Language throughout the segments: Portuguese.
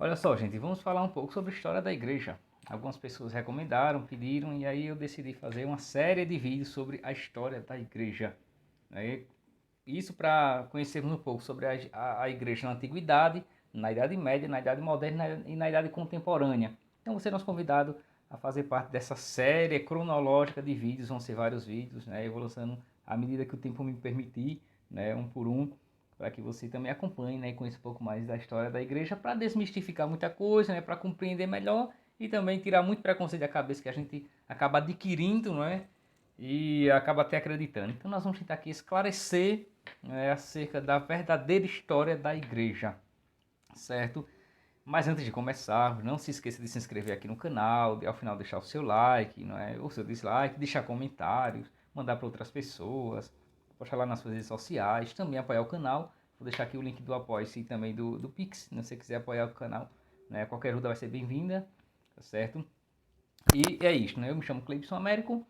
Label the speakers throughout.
Speaker 1: Olha só, gente, vamos falar um pouco sobre a história da igreja. Algumas pessoas recomendaram, pediram, e aí eu decidi fazer uma série de vídeos sobre a história da igreja. Né? Isso para conhecermos um pouco sobre a igreja na antiguidade, na Idade Média, na Idade Moderna e na Idade Contemporânea. Então você é nosso convidado a fazer parte dessa série cronológica de vídeos, vão ser vários vídeos, né? Eu vou lançando à medida que o tempo me permitir, né? Um por um, para que você também acompanhe, né? E conheça um pouco mais da história da igreja, para desmistificar muita coisa, né? Para compreender melhor e também tirar muito preconceito da cabeça que a gente acaba adquirindo, não é? E acaba até acreditando. Então nós vamos tentar aqui esclarecer, né, acerca da verdadeira história da igreja, certo? Mas antes de começar, não se esqueça de se inscrever aqui no canal, de ao final deixar o seu like, não é? O seu dislike, deixar comentários, mandar para outras pessoas, postar lá nas suas redes sociais, também apoiar o canal. Vou deixar aqui o link do Apoia-se e também do Pix, se você quiser apoiar o canal, né? Qualquer ajuda vai ser bem-vinda, tá certo? E é isso, né? Eu me chamo Cleibson Américo.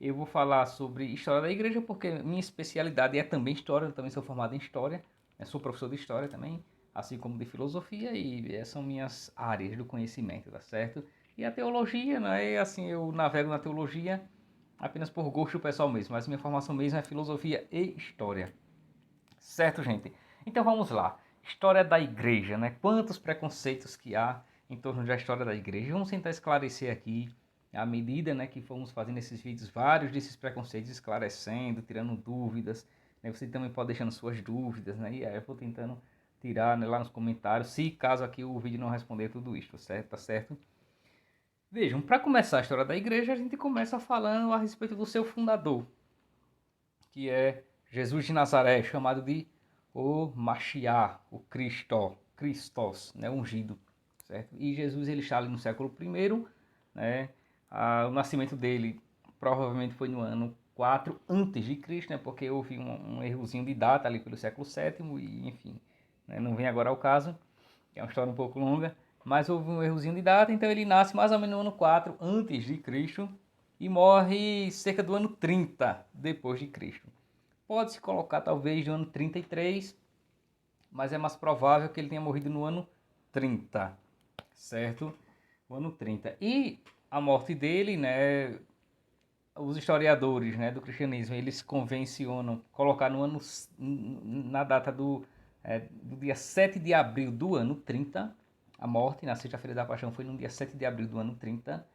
Speaker 1: Eu vou falar sobre história da igreja porque minha especialidade é também história. Eu também sou formado em história, né? Sou professor de história também, assim como de filosofia, e essas são minhas áreas do conhecimento, tá certo? E a teologia, né? Assim, eu navego na teologia apenas por gosto pessoal mesmo, mas minha formação mesmo é filosofia e história. Certo, gente? Então vamos lá. História da igreja, né? Quantos preconceitos que há em torno da história da igreja. Vamos tentar esclarecer aqui, à medida, né, que fomos fazendo esses vídeos, vários desses preconceitos, esclarecendo, tirando dúvidas. Né? Você também pode deixando suas dúvidas, né? E aí eu vou tentando tirar, né, lá nos comentários, se caso aqui o vídeo não responder tudo isso, certo? Tá certo? Vejam, para começar a história da igreja, a gente começa falando a respeito do seu fundador, que é Jesus de Nazaré, chamado de o Mashiach, o Cristo, Christos, né, ungido, certo? E Jesus ele está ali no século I, né? O nascimento dele provavelmente foi no ano 4 antes de Cristo, né? Porque houve um errozinho de data ali pelo século VII e enfim, né? Não vem agora ao caso, é uma história um pouco longa, mas houve um errozinho de data, então ele nasce mais ou menos no ano 4 antes de Cristo e morre cerca do ano 30 depois de Cristo. Pode-se colocar talvez no ano 33, mas é mais provável que ele tenha morrido no ano 30, certo? O ano 30. E a morte dele, né, os historiadores, né, do cristianismo, eles convencionam colocar no ano, na data do dia 7 de abril do ano 30, a morte, na sexta-feira da paixão foi no dia 7 de abril do ano 30,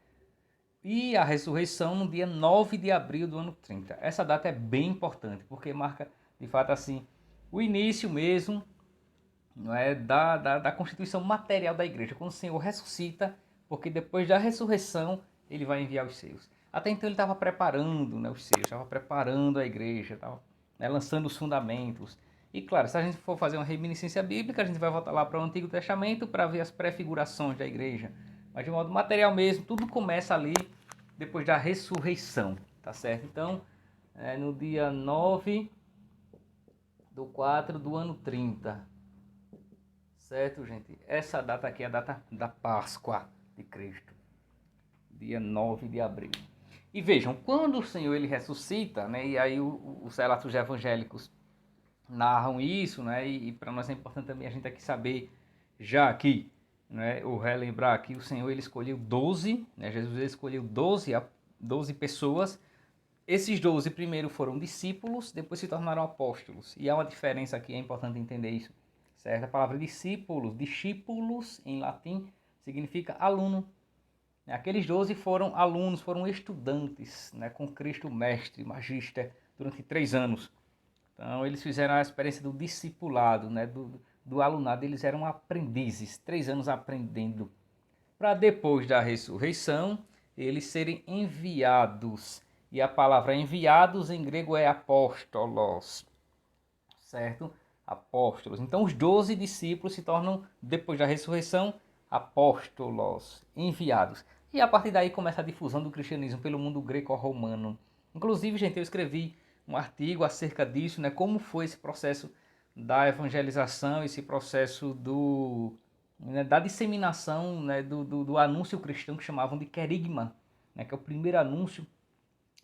Speaker 1: e a ressurreição no dia 9 de abril do ano 30. Essa data é bem importante, porque marca, de fato, assim, o início mesmo, não é, da constituição material da igreja, quando o Senhor ressuscita, porque depois da ressurreição ele vai enviar os seus. Até então ele estava preparando, né, os seus, estava preparando a igreja, estava, né, lançando os fundamentos. E claro, se a gente for fazer uma reminiscência bíblica, a gente vai voltar lá para o Antigo Testamento para ver as prefigurações da igreja. Mas de modo material mesmo, tudo começa ali depois da ressurreição, tá certo? Então, no dia 9 do 4 do ano 30, certo, gente? Essa data aqui é a data da Páscoa de Cristo, dia 9 de abril. E vejam, quando o Senhor ele ressuscita, né? E aí os relatos evangélicos narram isso, né? E para nós é importante também a gente aqui saber, já aqui, né? Ou relembrar que o Senhor ele escolheu 12, né? Jesus ele escolheu 12 pessoas. Esses 12 primeiro foram discípulos, depois se tornaram apóstolos. E há uma diferença aqui, é importante entender isso, certo? A palavra discípulos em latim, significa aluno. Aqueles 12 foram alunos, foram estudantes, né, com Cristo mestre, magister, durante 3 anos. Então eles fizeram a experiência do discipulado, né, do alunado. Eles eram aprendizes, 3 anos aprendendo, para depois da ressurreição eles serem enviados. E a palavra enviados em grego é apóstolos, certo? Apóstolos. Então os 12 discípulos se tornam, depois da ressurreição, apóstolos, enviados. E a partir daí começa a difusão do cristianismo pelo mundo greco-romano. Inclusive, gente, eu escrevi um artigo acerca disso, né? Como foi esse processo da evangelização, esse processo né, da disseminação, né, do anúncio cristão que chamavam de querigma, né, que é o primeiro anúncio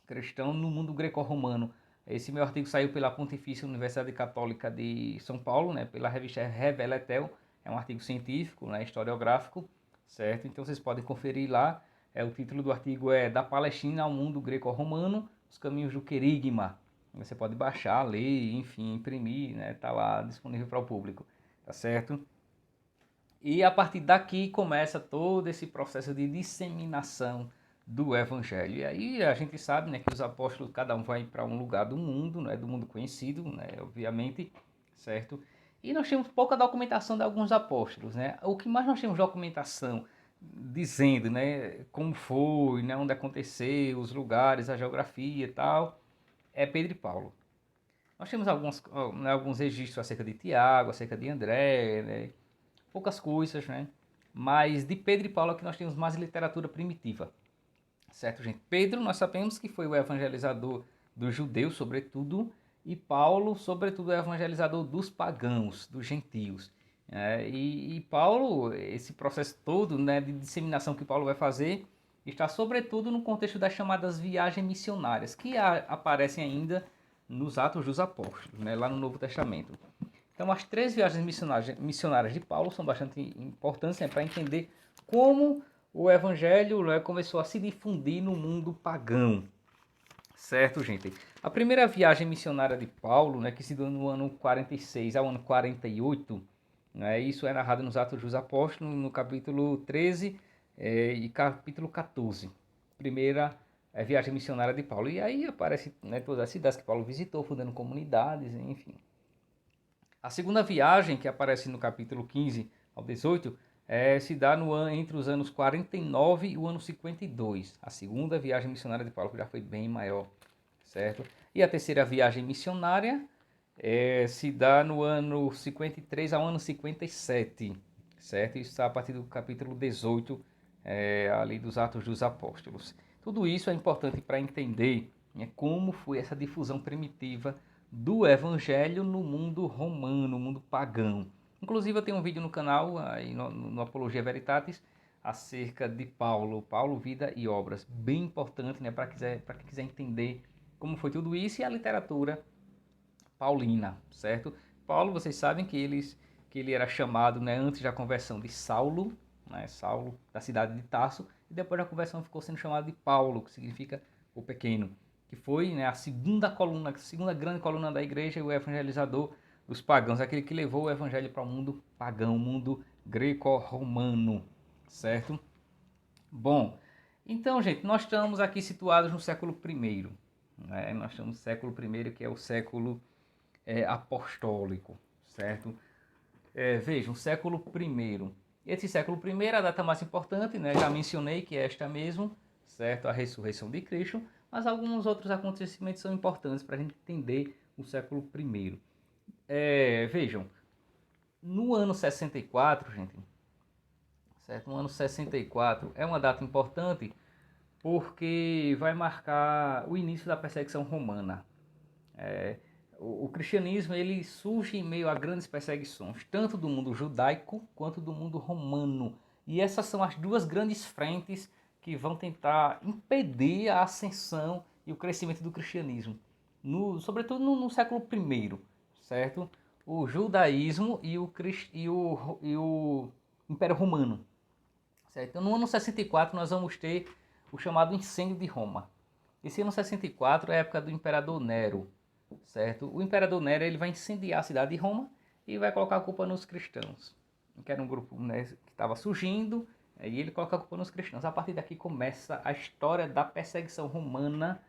Speaker 1: cristão no mundo greco-romano. Esse meu artigo saiu pela Pontifícia Universidade Católica de São Paulo, né, pela revista Revelatel. é um artigo científico, né, historiográfico, certo? Então vocês podem conferir lá. O título do artigo é Da Palestina ao Mundo Greco-Romano, os caminhos do querigma. Você pode baixar, ler, enfim, imprimir, né? Tá lá disponível para o público, tá certo? E a partir daqui começa todo esse processo de disseminação do evangelho. E aí a gente sabe, né, que os apóstolos, cada um vai para um lugar do mundo, né, do mundo conhecido, né, obviamente, certo? E nós temos pouca documentação de alguns apóstolos, né? O que mais nós temos documentação dizendo, né, como foi, né, onde aconteceu, os lugares, a geografia e tal, é Pedro e Paulo. Nós temos alguns registros acerca de Tiago, acerca de André, né, poucas coisas, né? Mas de Pedro e Paulo é que nós temos mais literatura primitiva, certo, gente? Pedro, nós sabemos que foi o evangelizador dos judeus, sobretudo, e Paulo, sobretudo, é o evangelizador dos pagãos, dos gentios. E Paulo, esse processo todo, né, de disseminação que Paulo vai fazer, está sobretudo no contexto das chamadas viagens missionárias, que aparecem ainda nos Atos dos Apóstolos, né, lá no Novo Testamento. Então, as 3 viagens missionárias de Paulo são bastante importantes, né, para entender como o evangelho, né, começou a se difundir no mundo pagão. Certo, gente? A primeira viagem missionária de Paulo, né, que se deu no ano 46 ao ano 48, né, isso é narrado nos Atos dos Apóstolos, no capítulo 13 e capítulo 14. Primeira viagem missionária de Paulo. E aí aparece, né, todas as cidades que Paulo visitou, fundando comunidades, enfim. A segunda viagem, que aparece no capítulo 15 ao 18, se dá entre os anos 49 e o ano 52. A segunda viagem missionária de Paulo, que já foi bem maior, certo? E a terceira viagem missionária se dá no ano 53 ao ano 57, certo? Isso está a partir do capítulo 18, ali dos Atos dos Apóstolos. Tudo isso é importante para entender, né, como foi essa difusão primitiva do evangelho no mundo romano, no mundo pagão. Inclusive eu tenho um vídeo no canal, aí no Apologia Veritatis, acerca de Paulo, vida e obras. Bem importante, né, para quem quiser entender como foi tudo isso e a literatura paulina, certo? Paulo, vocês sabem que ele era chamado, né, antes da conversão de Saulo, né, Saulo da cidade de Tarso, e depois da conversão ficou sendo chamado de Paulo, que significa o pequeno, que foi, né, a segunda grande coluna da igreja e o evangelizador dos pagãos, aquele que levou o evangelho para o mundo pagão, o mundo greco-romano, certo? Bom, então, gente, nós estamos aqui situados no século I, né? Nós estamos no século I, que é o século apostólico, certo? Vejam, século I. Esse século I é a data mais importante, né? Já mencionei que é esta mesmo, certo? A ressurreição de Cristo, mas alguns outros acontecimentos são importantes para a gente entender o século I. Vejam, no ano 64, gente, certo? No ano 64 é uma data importante porque vai marcar o início da perseguição romana. O cristianismo ele surge em meio a grandes perseguições, tanto do mundo judaico quanto do mundo romano. E essas são as duas grandes frentes que vão tentar impedir a ascensão e o crescimento do cristianismo, sobretudo no século I, certo? O judaísmo e o Império Romano. Certo? Então, no ano 64 nós vamos ter o chamado incêndio de Roma. Esse ano 64 é a época do Imperador Nero, certo? O Imperador Nero ele vai incendiar a cidade de Roma e vai colocar a culpa nos cristãos, que era um grupo, né, que estava surgindo, e ele coloca a culpa nos cristãos. A partir daqui começa a história da perseguição romana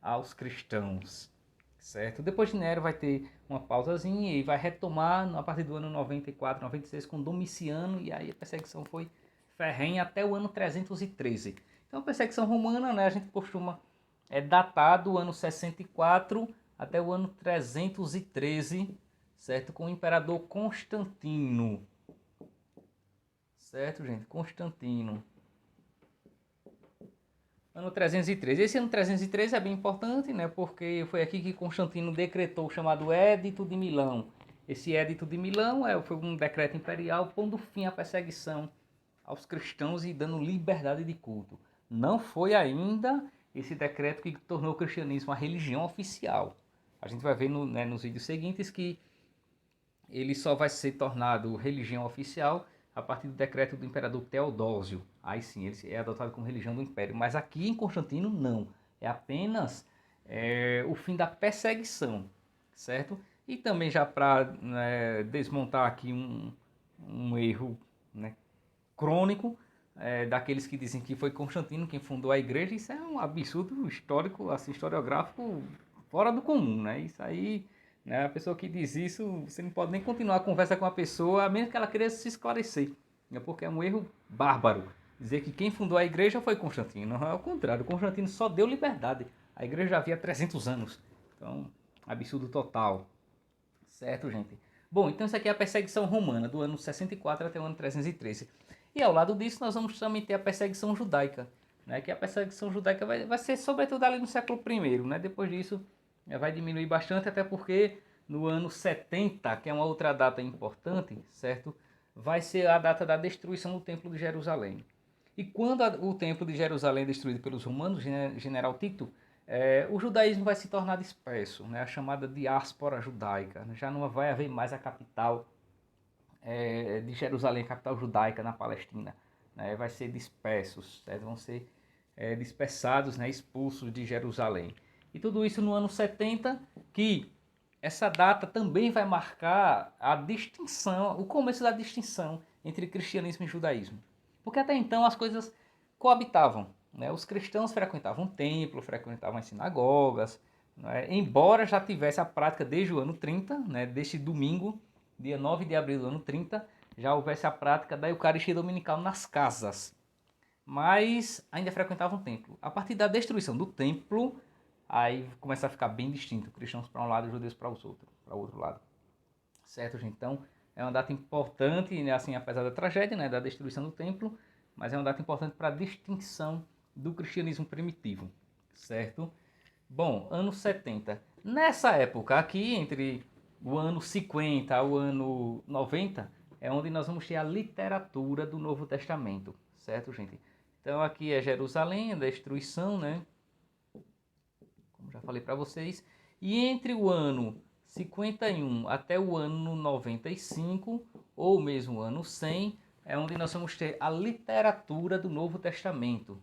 Speaker 1: aos cristãos, certo? Depois de Nero vai ter uma pausazinha e vai retomar a partir do ano 94, 96 com Domiciano, e aí a perseguição foi ferrenha até o ano 313. Então a perseguição romana, né, a gente costuma datar do ano 64 até o ano 313, certo? Com o imperador Constantino. Certo, gente? Constantino. Ano 313. Esse ano 313 é bem importante, né? Porque foi aqui que Constantino decretou o chamado Édito de Milão. Esse Édito de Milão foi um decreto imperial pondo fim à perseguição aos cristãos e dando liberdade de culto. Não foi ainda esse decreto que tornou o cristianismo a religião oficial. A gente vai ver nos vídeos seguintes que ele só vai ser tornado religião oficial a partir do decreto do imperador Teodósio. Aí sim, ele é adotado como religião do império. Mas aqui em Constantino, não. É apenas o fim da perseguição, certo? E também já para desmontar aqui um erro, né, crônico, daqueles que dizem que foi Constantino quem fundou a igreja, isso é um absurdo histórico, assim, historiográfico fora do comum, né? Isso aí, né, a pessoa que diz isso, você não pode nem continuar a conversa com a pessoa, a menos que ela queira se esclarecer, né? Porque é um erro bárbaro dizer que quem fundou a igreja foi Constantino. Não, é o contrário, Constantino só deu liberdade. A igreja já havia 300 anos. Então, absurdo total. Certo, gente? Bom, então isso aqui é a perseguição romana, do ano 64 até o ano 313. E ao lado disso nós vamos também ter a perseguição judaica, né? Que a perseguição judaica vai ser sobretudo ali no século I, né? Depois disso vai diminuir bastante, até porque no ano 70, que é uma outra data importante, certo? Vai ser a data da destruição do Templo de Jerusalém. E quando o Templo de Jerusalém é destruído pelos romanos, General Tito, o judaísmo vai se tornar disperso, né? A chamada diáspora judaica. Já não vai haver mais a capital de Jerusalém, a capital judaica na Palestina. Né? Vai ser dispersos, vão ser dispersados, né? Expulsos de Jerusalém. E tudo isso no ano 70, que essa data também vai marcar a distinção, o começo da distinção entre cristianismo e judaísmo. Porque até então as coisas coabitavam. Né? Os cristãos frequentavam o templo, frequentavam as sinagogas, né? Embora já tivesse a prática desde o ano 30, né? Deste domingo, dia 9 de abril do ano 30, já houvesse a prática da Eucaristia Dominical nas casas. Mas ainda frequentavam o templo. A partir da destruição do templo, aí começa a ficar bem distinto. Cristãos para um lado e judeus para o outro lado. Certo, gente? Então, é uma data importante, né, assim, apesar da tragédia, né, da destruição do templo, mas é uma data importante para a distinção do cristianismo primitivo, certo? Bom, anos 70. Nessa época aqui, entre o ano 50 ao ano 90, é onde nós vamos ter a literatura do Novo Testamento, certo, gente? Então aqui é Jerusalém, a destruição, né? Como já falei para vocês. E entre o ano 51 até o ano 95, ou mesmo o ano 100, é onde nós vamos ter a literatura do Novo Testamento.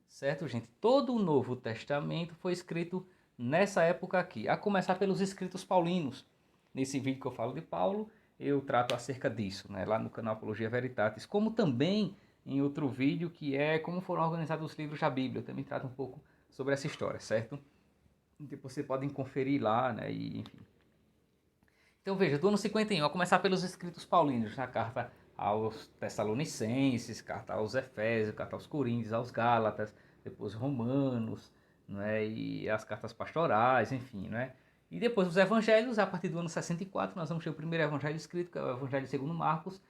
Speaker 1: Certo, gente? Todo o Novo Testamento foi escrito nessa época aqui, a começar pelos escritos paulinos. Nesse vídeo que eu falo de Paulo, eu trato acerca disso, né? Lá no canal Apologia Veritatis, como também em outro vídeo que é como foram organizados os livros da Bíblia. Eu também trato um pouco sobre essa história, certo? Depois vocês podem conferir lá, né? E, enfim. Então veja, do ano 51, a começar pelos escritos paulinos, a carta aos Tessalonicenses, carta aos Efésios, carta aos Coríntios, aos Gálatas, depois Romanos, né, e as cartas pastorais, enfim, né? E depois os evangelhos, a partir do ano 64, nós vamos ter o primeiro evangelho escrito, que é o Evangelho segundo Marcos.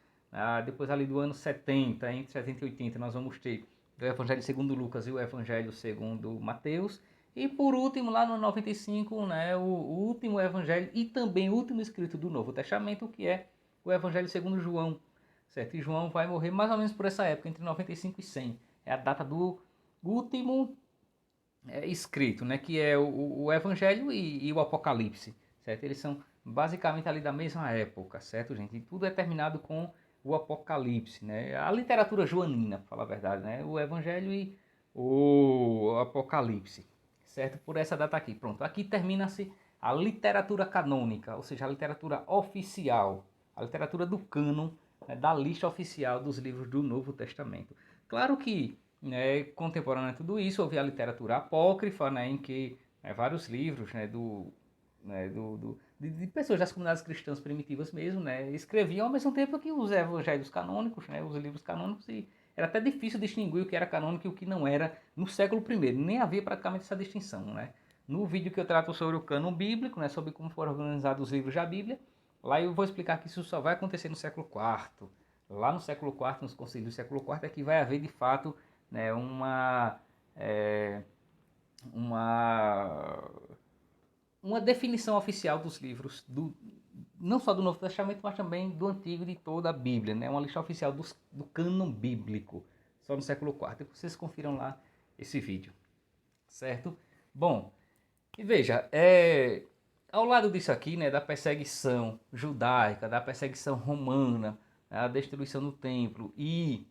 Speaker 1: Depois ali do ano 70, entre 70 e 80, nós vamos ter o Evangelho segundo Lucas e o Evangelho segundo Mateus. E por último, lá no 95, né, o último evangelho e também o último escrito do Novo Testamento, que é o Evangelho segundo João. Certo? E João vai morrer mais ou menos por essa época, entre 95 e 100. É a data do último escrito, né, que é o Evangelho e o Apocalipse. Certo? Eles são basicamente ali da mesma época, certo, gente? E tudo é terminado com o Apocalipse, né? A literatura joanina, para falar a verdade, né? O Evangelho e o Apocalipse, certo? Por essa data aqui. Pronto, aqui termina-se a literatura canônica, ou seja, a literatura oficial, a literatura do cânon, né, da lista oficial dos livros do Novo Testamento. Claro que, né, contemporâneo a tudo isso, houve a literatura apócrifa, né, em que vários livros, de pessoas das comunidades cristãs primitivas mesmo, né, escreviam ao mesmo tempo que os evangelhos canônicos, né, os livros canônicos, e era até difícil distinguir o que era canônico e o que não era no século I, nem havia praticamente essa distinção, né. No vídeo que eu trato sobre o cânon bíblico, né, sobre como foram organizados os livros da Bíblia, lá eu vou explicar que isso só vai acontecer no século IV. Lá no século IV, nos concílios do século IV, é que vai haver de fato, né, é, uma, uma definição oficial dos livros, não só do Novo Testamento, mas também do Antigo e de toda a Bíblia, né? Uma lista oficial do cânon bíblico, só no século IV. Depois vocês confiram lá esse vídeo, certo? Bom, e veja, ao lado disso aqui, né, da perseguição judaica, da perseguição romana, a destruição do templo e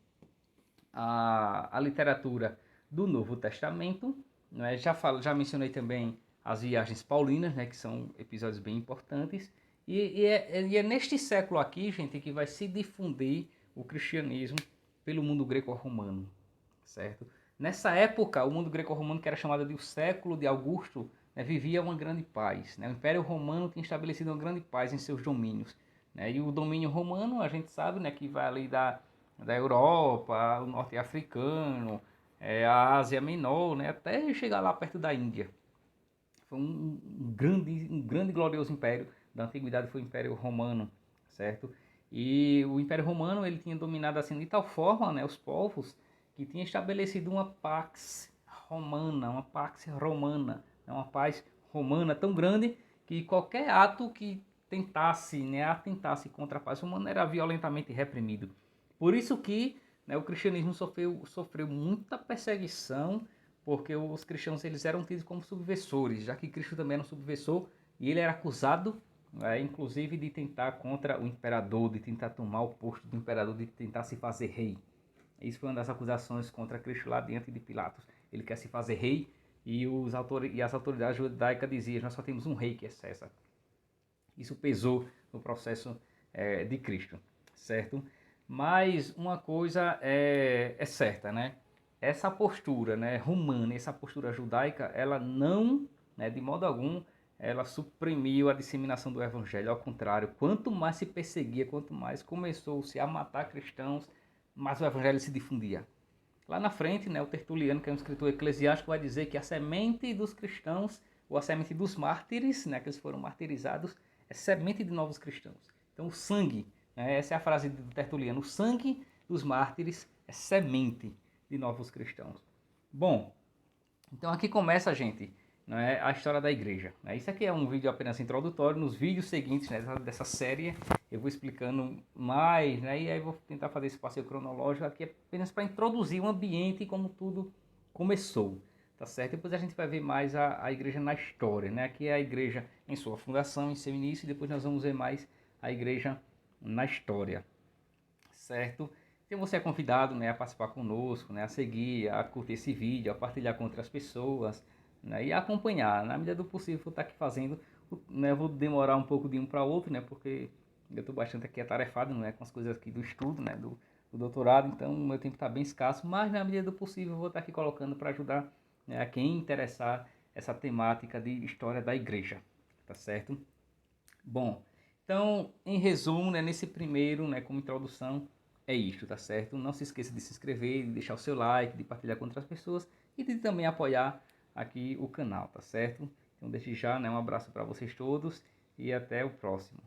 Speaker 1: a literatura do Novo Testamento, né, já mencionei também as viagens paulinas, né, que são episódios bem importantes, e é neste século aqui, gente, que vai se difundir o cristianismo pelo mundo greco-romano, certo? Nessa época, o mundo greco-romano, que era chamado de o século de Augusto, né, vivia uma grande paz, né? O Império Romano tinha estabelecido uma grande paz em seus domínios, né? E o domínio romano, a gente sabe, né, que vai ali da Europa, o norte africano, a Ásia Menor, né, até chegar lá perto da Índia. Foi um grande e glorioso império da antiguidade, foi o Império Romano, certo? E o Império Romano ele tinha dominado assim de tal forma, né, os povos, que tinha estabelecido uma pax romana, né, uma paz romana tão grande que qualquer ato que tentasse, né, atentasse contra a paz romana era violentamente reprimido. Por isso que, né, o cristianismo sofreu muita perseguição, porque os cristãos eles eram tidos como subversores, já que Cristo também era um subversor e ele era acusado, inclusive, de tentar contra o imperador, de tentar tomar o posto do imperador, de tentar se fazer rei. Isso foi uma das acusações contra Cristo lá diante de Pilatos. Ele quer se fazer rei e as autoridades judaicas diziam: nós só temos um rei que é César. Isso pesou no processo de Cristo, certo? Mas uma coisa é certa, né? Essa postura, né, romana, essa postura judaica, ela não, né, de modo algum, ela suprimiu a disseminação do evangelho. Ao contrário, quanto mais se perseguia, quanto mais começou-se a matar cristãos, mais o evangelho se difundia. Lá na frente, né, o Tertuliano, que é um escritor eclesiástico, vai dizer que a semente dos cristãos, ou a semente dos mártires, né, que eles foram martirizados, é semente de novos cristãos. Então o sangue, né, essa é a frase do Tertuliano, o sangue dos mártires é semente de novos cristãos. Bom, então aqui começa, gente, né, a história da igreja. Né? Isso aqui é um vídeo apenas introdutório. Nos vídeos seguintes, né, dessa série eu vou explicando mais, né, e aí vou tentar fazer esse passeio cronológico aqui apenas para introduzir o ambiente e como tudo começou. Tá certo? Depois a gente vai ver mais a igreja na história. Né? Aqui é a igreja em sua fundação, em seu início, e depois nós vamos ver mais a igreja na história. Certo? Então você é convidado, né, a participar conosco, né, a seguir, a curtir esse vídeo, a partilhar com outras pessoas, né, e a acompanhar. Na medida do possível, vou estar aqui fazendo, né, vou demorar um pouco de um para outro, né, porque eu estou bastante aqui atarefado, né, com as coisas aqui do estudo, né, do doutorado, então o meu tempo está bem escasso, mas na medida do possível eu vou estar aqui colocando para ajudar, né, a quem interessar essa temática de história da igreja, tá certo? Bom, então, em resumo, né, nesse primeiro, né, como introdução, é isto, tá certo? Não se esqueça de se inscrever, de deixar o seu like, de partilhar com outras pessoas e de também apoiar aqui o canal, tá certo? Então, desde já, né, um abraço para vocês todos e até o próximo.